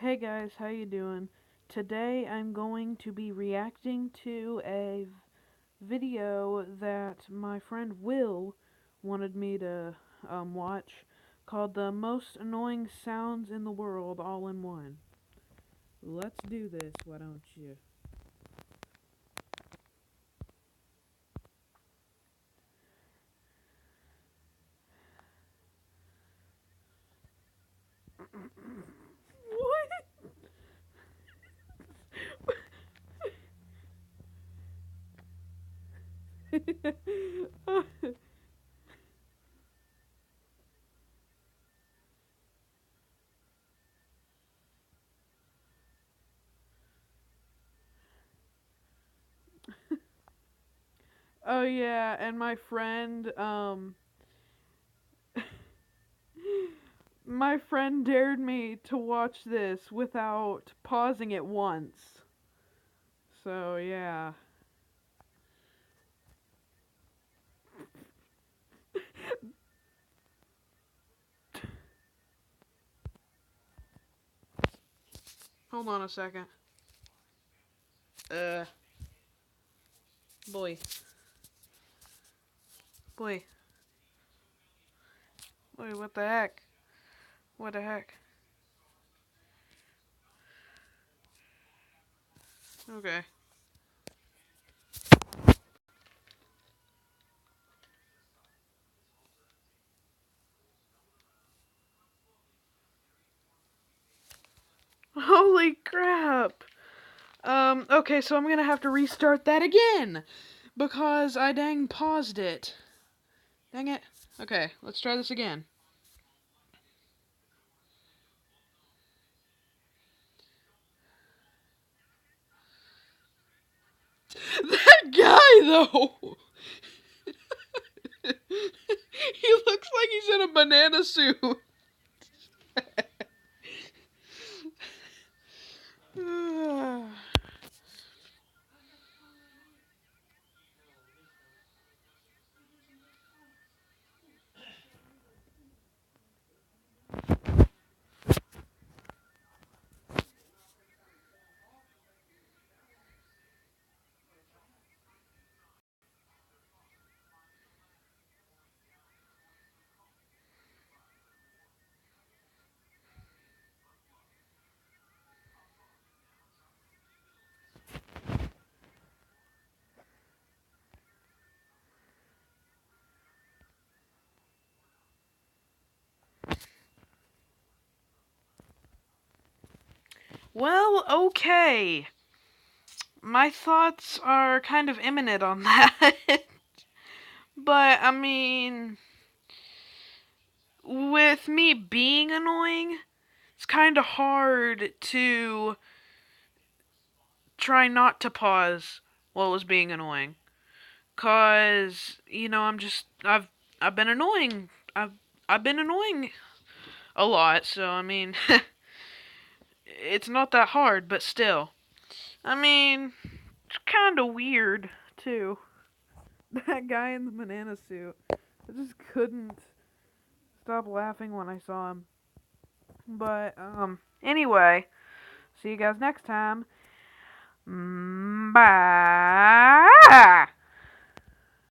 Hey guys, how you doing? Today I'm going to be reacting to a video that my friend Will wanted me to watch called The Most Annoying Sounds in the World All in One. Let's do this, why don't you? What? Oh yeah, and my friend dared me to watch this without pausing it once. So yeah. Hold on a second. Uh, boy, boy, boy, what the heck? What the heck? Okay. Holy crap! Okay, so I'm gonna have to restart that again because I dang paused it. Dang it. Okay, let's try this again. That guy, though! He looks like he's in a banana suit. Well, okay. My thoughts are kind of imminent on that. But, I mean, with me being annoying, it's kind of hard to try not to pause while it was being annoying. Cause, I've been annoying. I've been annoying a lot, so I mean, it's not that hard, but still. I mean, it's kind of weird, too. That guy in the banana suit. I just couldn't stop laughing when I saw him. But, anyway, see you guys next time. Bye.